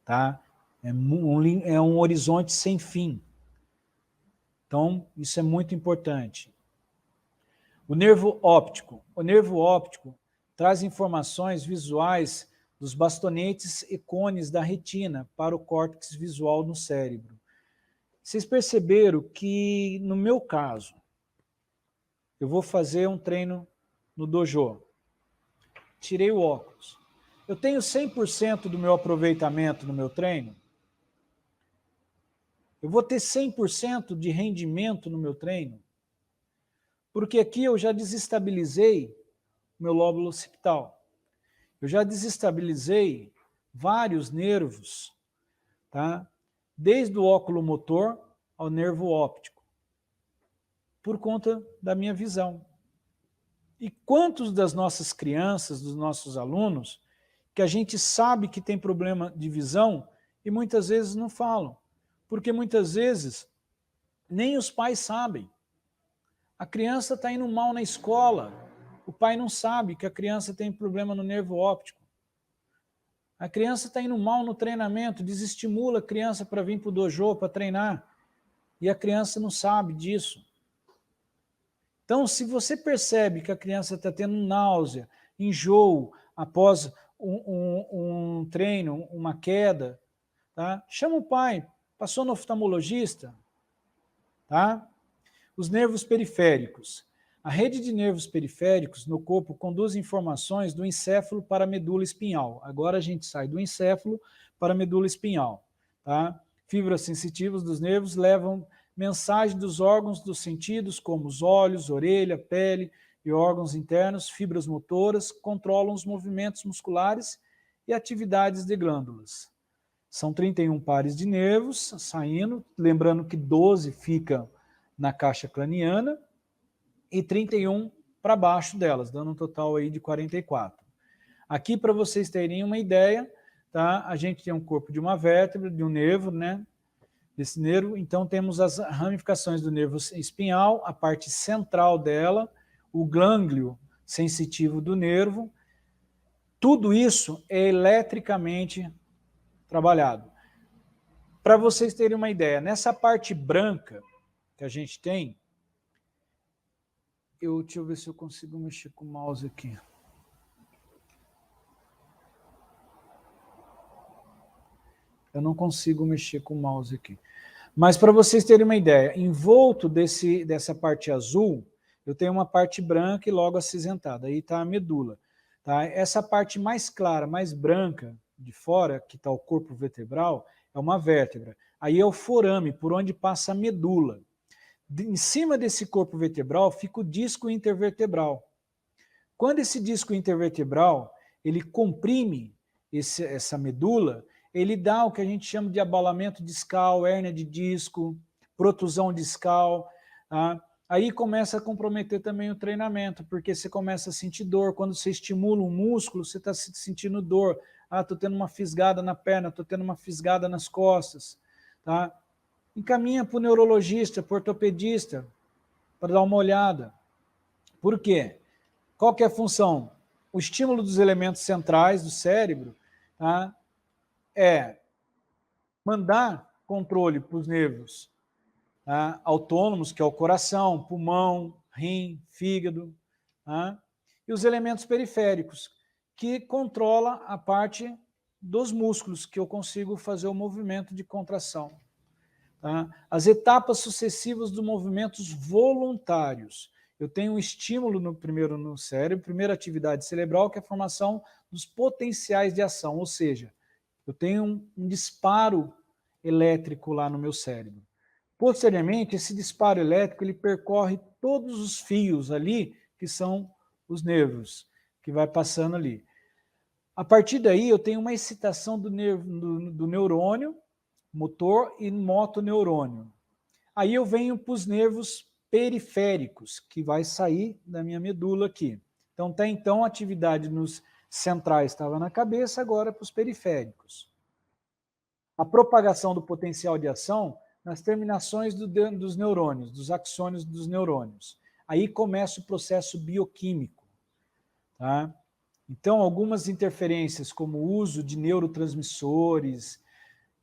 tá? É um horizonte sem fim. Então, isso é muito importante. O nervo óptico. O nervo óptico traz informações visuais dos bastonetes e cones da retina para o córtex visual no cérebro. Vocês perceberam que, no meu caso, eu vou fazer um treino no dojo. Tirei o óculos. Eu tenho 100% do meu aproveitamento no meu treino? Eu vou ter 100% de rendimento no meu treino? Porque aqui eu já desestabilizei o meu lóbulo occipital. Eu já desestabilizei vários nervos, tá? Desde o óculo motor ao nervo óptico, por conta da minha visão. E quantos das nossas crianças, dos nossos alunos, que a gente sabe que tem problema de visão e muitas vezes não falam, porque muitas vezes nem os pais sabem. A criança está indo mal na escola, o pai não sabe que a criança tem problema no nervo óptico. A criança está indo mal no treinamento, desestimula a criança para vir para o dojo, para treinar, e a criança não sabe disso. Então, se você percebe que a criança está tendo náusea, enjoo, após um treino, uma queda, tá? Chama o pai, passou no oftalmologista, tá? Os nervos periféricos. A rede de nervos periféricos no corpo conduz informações do encéfalo para a medula espinhal. Agora a gente sai do encéfalo para a medula espinhal, tá? Fibras sensitivas dos nervos levam mensagem dos órgãos dos sentidos, como os olhos, orelha, pele e órgãos internos. Fibras motoras controlam os movimentos musculares e atividades de glândulas. São 31 pares de nervos saindo, lembrando que 12 ficam na caixa craniana e 31 para baixo delas, dando um total aí de 44. Aqui, para vocês terem uma ideia, tá? A gente tem um corpo de uma vértebra, de um nervo, né? Desse nervo, então temos as ramificações do nervo espinhal, a parte central dela, o gânglio sensitivo do nervo. Tudo isso é eletricamente trabalhado. Para vocês terem uma ideia, nessa parte branca que a gente tem, deixa eu ver se eu consigo mexer com o mouse aqui. Eu não consigo mexer com o mouse aqui. Mas para vocês terem uma ideia, envolto dessa parte azul, eu tenho uma parte branca e logo acinzentada. Aí está a medula. Tá? Essa parte mais clara, mais branca de fora, que está o corpo vertebral, é uma vértebra. Aí é o forame, por onde passa a medula. Em cima desse corpo vertebral fica o disco intervertebral. Quando esse disco intervertebral ele comprime essa medula, ele dá o que a gente chama de abalamento discal, hérnia de disco, protusão discal. Tá? Aí começa a comprometer também o treinamento, porque você começa a sentir dor. Quando você estimula um músculo, você está sentindo dor. Estou tendo uma fisgada na perna, estou tendo uma fisgada nas costas. Tá? Encaminha para o neurologista, para o ortopedista, para dar uma olhada. Por quê? Qual que é a função? O estímulo dos elementos centrais do cérebro, tá? É mandar controle para os nervos, tá? Autônomos, que é o coração, pulmão, rim, fígado, tá? E os elementos periféricos, que controla a parte dos músculos, que eu consigo fazer o movimento de contração. Tá? As etapas sucessivas dos movimentos voluntários. Eu tenho um estímulo primeiro no cérebro, primeira atividade cerebral, que é a formação dos potenciais de ação, ou seja, eu tenho um disparo elétrico lá no meu cérebro. Posteriormente, esse disparo elétrico ele percorre todos os fios ali, que são os nervos, que vai passando ali. A partir daí, eu tenho uma excitação do neurônio motor e motoneurônio. Aí eu venho para os nervos periféricos, que vai sair da minha medula aqui. Então, até então, a atividade nos centrais estava na cabeça, agora para os periféricos. A propagação do potencial de ação nas terminações dos neurônios, dos axônios dos neurônios. Aí começa o processo bioquímico. Tá? Então, algumas interferências, como o uso de neurotransmissores,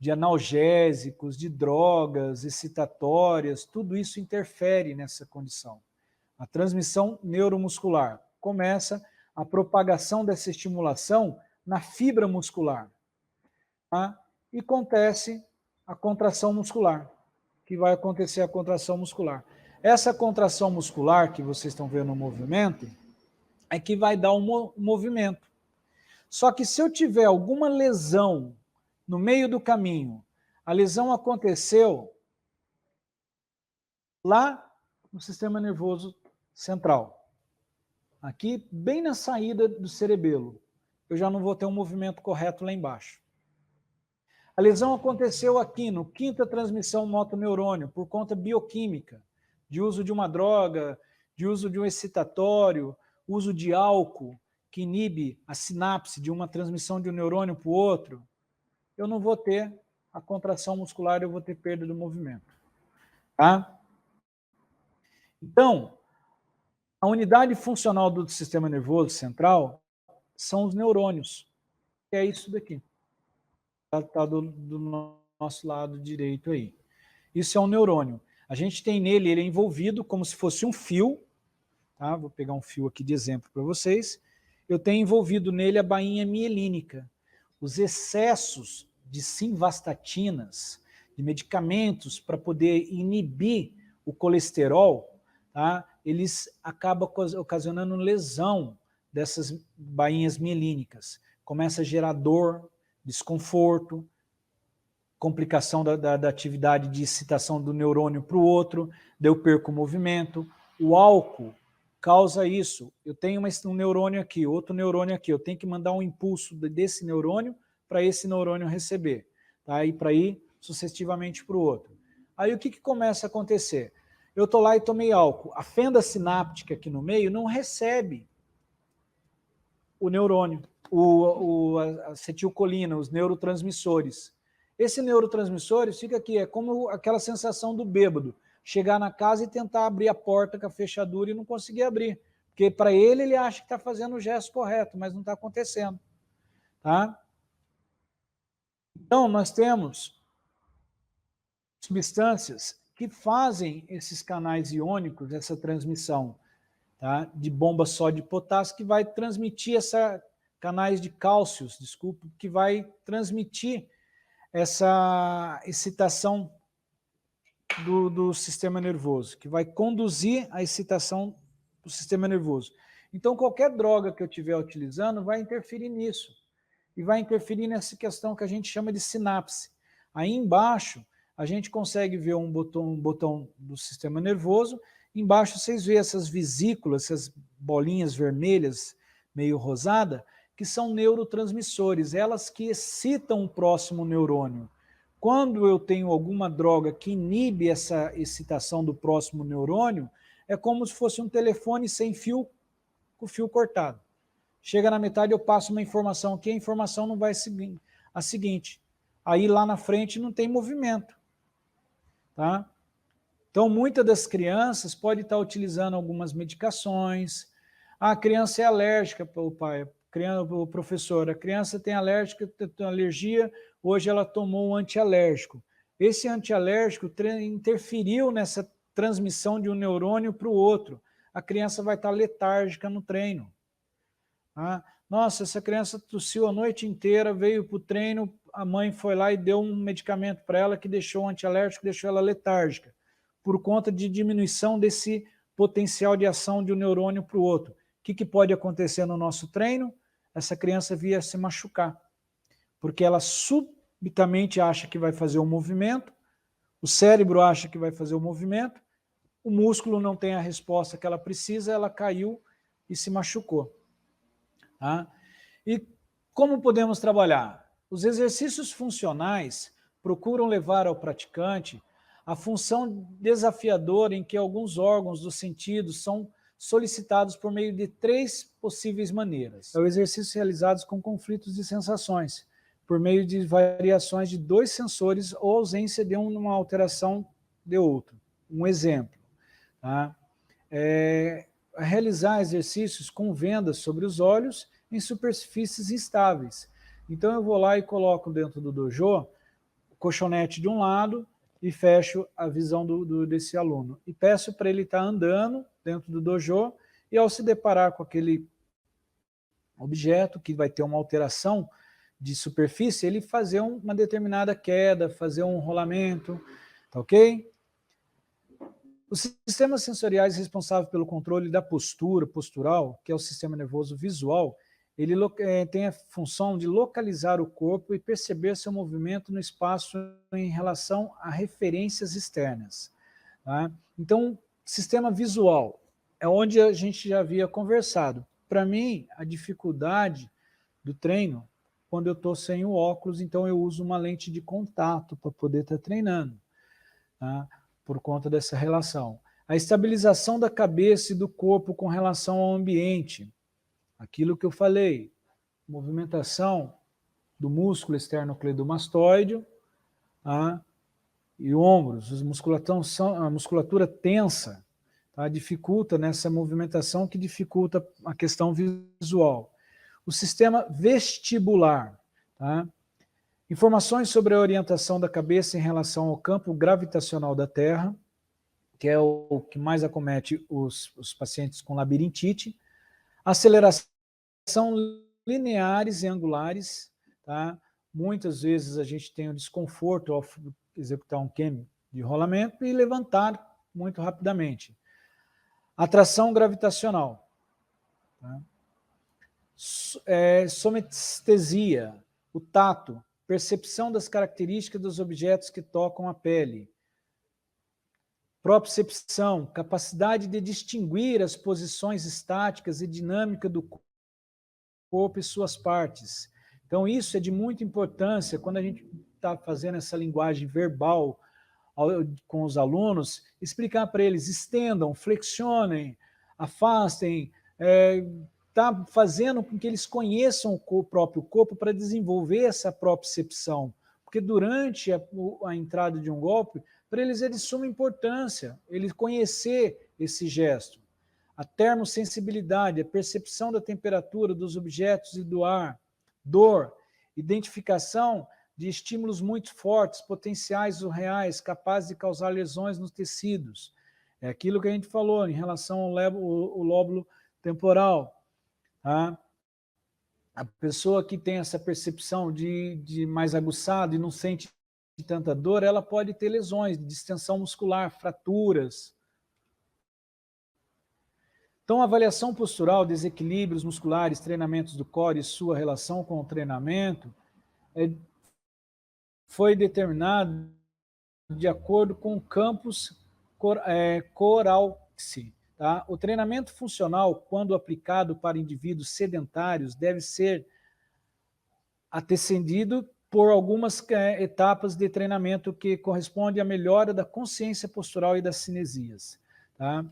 de analgésicos, de drogas excitatórias, tudo isso interfere nessa condição. A transmissão neuromuscular começa a propagação dessa estimulação na fibra muscular. Tá? E acontece a contração muscular, que vai acontecer a contração muscular. Essa contração muscular que vocês estão vendo no movimento é que vai dar um movimento. Só que se eu tiver alguma lesão no meio do caminho, a lesão aconteceu lá no sistema nervoso central, aqui bem na saída do cerebelo, eu já não vou ter um movimento correto lá embaixo. A lesão aconteceu aqui no quinta transmissão motoneurônio, por conta bioquímica, de uso de uma droga, de uso de um excitatório, uso de álcool, que inibe a sinapse de uma transmissão de um neurônio para o outro. Eu não vou ter a contração muscular, eu vou ter perda do movimento. Tá? Então, a unidade funcional do sistema nervoso central são os neurônios, que é isso daqui. Está do nosso lado direito aí. Isso é um neurônio. A gente tem nele, ele é envolvido como se fosse um fio, tá? Vou pegar um fio aqui de exemplo para vocês. Eu tenho envolvido nele a bainha mielínica. Os excessos de simvastatinas, de medicamentos para poder inibir o colesterol, tá? Eles acabam ocasionando lesão dessas bainhas mielínicas. Começa a gerar dor, desconforto, complicação da atividade de excitação do neurônio para o outro, daí eu perco o movimento. O álcool causa isso. Eu tenho um neurônio aqui, outro neurônio aqui, eu tenho que mandar um impulso desse neurônio para esse neurônio receber, tá? E para ir sucessivamente para o outro. Aí o que começa a acontecer? Eu estou lá e tomei álcool. A fenda sináptica aqui no meio não recebe o neurônio, a acetilcolina, os neurotransmissores. Esse neurotransmissor fica aqui, é como aquela sensação do bêbado, chegar na casa e tentar abrir a porta com a fechadura e não conseguir abrir. Porque para ele acha que está fazendo o gesto correto, mas não está acontecendo. Tá? Então, nós temos substâncias que fazem esses canais iônicos, essa transmissão, tá? De bomba sódio e potássio, que vai transmitir canais de cálcios, desculpa, que vai transmitir essa excitação do sistema nervoso, que vai conduzir a excitação do sistema nervoso. Então, qualquer droga que eu estiver utilizando vai interferir nisso, e vai interferir nessa questão que a gente chama de sinapse. Aí embaixo, a gente consegue ver um botão do sistema nervoso, embaixo vocês veem essas vesículas, essas bolinhas vermelhas, meio rosada, que são neurotransmissores, elas que excitam o próximo neurônio. Quando eu tenho alguma droga que inibe essa excitação do próximo neurônio, é como se fosse um telefone sem fio, com o fio cortado. Chega na metade, eu passo uma informação aqui, a informação não vai seguir a seguinte. Aí lá na frente não tem movimento. Tá? Então, muitas das crianças podem estar utilizando algumas medicações. A criança é alérgica, o professor, a criança tem alergia, hoje ela tomou um antialérgico. Esse antialérgico interferiu nessa transmissão de um neurônio para o outro. A criança vai estar letárgica no treino. Tá? Nossa, essa criança tossiu a noite inteira, veio para o treino, a mãe foi lá e deu um medicamento para ela que deixou o antialérgico, deixou ela letárgica, por conta de diminuição desse potencial de ação de um neurônio para o outro. O que pode acontecer no nosso treino? Essa criança via se machucar, porque ela subitamente acha que vai fazer um movimento, o cérebro acha que vai fazer o movimento, o músculo não tem a resposta que ela precisa, ela caiu e se machucou. Tá? E como podemos trabalhar? Os exercícios funcionais procuram levar ao praticante a função desafiadora em que alguns órgãos dos sentidos são solicitados por meio de 3 possíveis maneiras. É o exercício realizado com conflitos de sensações, por meio de variações de 2 sensores ou ausência de uma alteração de outro. Um exemplo. Tá? Realizar exercícios com vendas sobre os olhos em superfícies instáveis. Então eu vou lá e coloco dentro do dojo o colchonete de um lado e fecho a visão desse aluno. E peço para ele estar andando dentro do dojo e ao se deparar com aquele objeto que vai ter uma alteração de superfície, ele fazer uma determinada queda, fazer um rolamento, tá ok? Os sistemas sensoriais responsáveis pelo controle da postura postural, que é o sistema nervoso visual, ele tem a função de localizar o corpo e perceber seu movimento no espaço em relação a referências externas. Tá? Então, sistema visual é onde a gente já havia conversado. Para mim, a dificuldade do treino, quando eu estou sem o óculos, então eu uso uma lente de contato para poder estar treinando, tá? Por conta dessa relação. A estabilização da cabeça e do corpo com relação ao ambiente. Aquilo que eu falei, movimentação do músculo esternocleidomastoide, tá? E ombros, a musculatura tensa, tá? Dificulta nessa movimentação que dificulta a questão visual. O sistema vestibular, tá? Informações sobre a orientação da cabeça em relação ao campo gravitacional da Terra, que é o que mais acomete os pacientes com labirintite. Aceleração lineares e angulares, tá? muitas vezes a gente tem o desconforto ao executar um QEM de rolamento e levantar muito rapidamente. Atração gravitacional. Tá? Somestesia, o tato, percepção das características dos objetos que tocam a pele. Propriocepção, capacidade de distinguir as posições estáticas e dinâmica do corpo e suas partes. Então, isso é de muita importância quando a gente está fazendo essa linguagem verbal com os alunos, explicar para eles, estendam, flexionem, afastem, está fazendo com que eles conheçam o próprio corpo para desenvolver essa propriocepção. Porque durante a entrada de um golpe, para eles é de suma importância, ele conhecer esse gesto. A termossensibilidade, a percepção da temperatura dos objetos e do ar, dor, identificação de estímulos muito fortes, potenciais ou reais, capazes de causar lesões nos tecidos. É aquilo que a gente falou em relação ao lóbulo temporal. Tá? A pessoa que tem essa percepção de mais aguçado e não sente tanta dor, ela pode ter lesões, distensão muscular, fraturas. Então, a avaliação postural, desequilíbrios musculares, treinamentos do core e sua relação com o treinamento foi determinado de acordo com o campus Coralsky. Tá? O treinamento funcional, quando aplicado para indivíduos sedentários, deve ser antecedido por algumas etapas de treinamento que correspondem à melhora da consciência postural e das cinesias. Tá?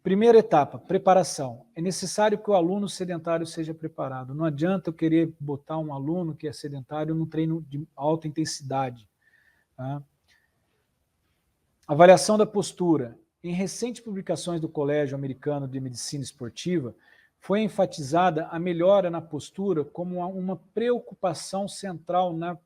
Primeira etapa, preparação. É necessário que o aluno sedentário seja preparado. Não adianta eu querer botar um aluno que é sedentário num treino de alta intensidade. Tá? Avaliação da postura. Em recentes publicações do Colégio Americano de Medicina Esportiva, foi enfatizada a melhora na postura como uma preocupação central na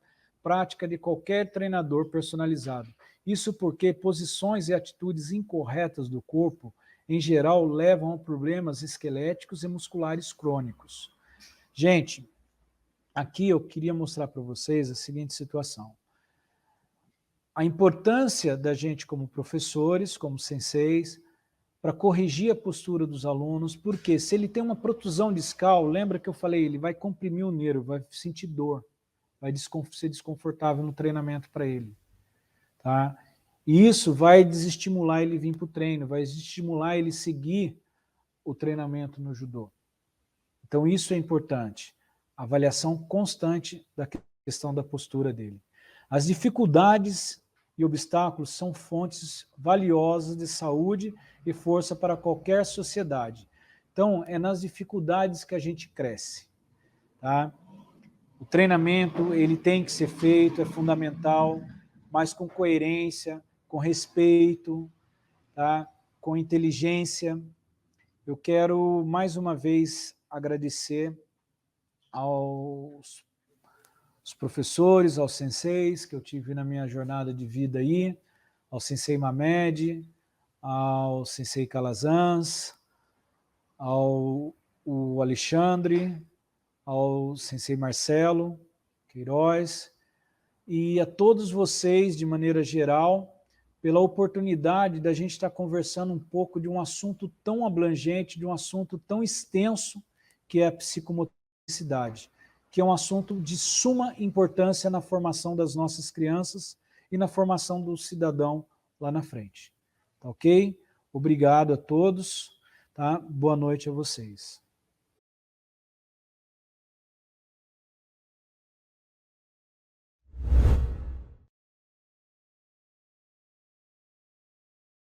prática de qualquer treinador personalizado. Isso porque posições e atitudes incorretas do corpo, em geral, levam a problemas esqueléticos e musculares crônicos. Gente, aqui eu queria mostrar para vocês a seguinte situação. A importância da gente como professores, como senseis, para corrigir a postura dos alunos, porque se ele tem uma protusão discal, lembra que eu falei, ele vai comprimir o nervo, vai sentir dor, vai ser desconfortável no treinamento para ele. Tá? E isso vai desestimular ele vir para o treino, vai desestimular ele seguir o treinamento no judô. Então isso é importante, a avaliação constante da questão da postura dele. As dificuldades e obstáculos são fontes valiosas de saúde e força para qualquer sociedade. Então, é nas dificuldades que a gente cresce. Tá? O treinamento, ele tem que ser feito, é fundamental, mas com coerência, com respeito, tá? Com inteligência. Eu quero, mais uma vez, agradecer aos professores, aos senseis que eu tive na minha jornada de vida aí, ao sensei Mamed, ao sensei Calazans, ao Alexandre, ao sensei Marcelo Queiroz, e a todos vocês, de maneira geral, pela oportunidade da gente estar conversando um pouco de um assunto tão abrangente, de um assunto tão extenso, que é a psicomotricidade, que é um assunto de suma importância na formação das nossas crianças e na formação do cidadão lá na frente. Tá ok? Obrigado a todos. Tá? Boa noite a vocês.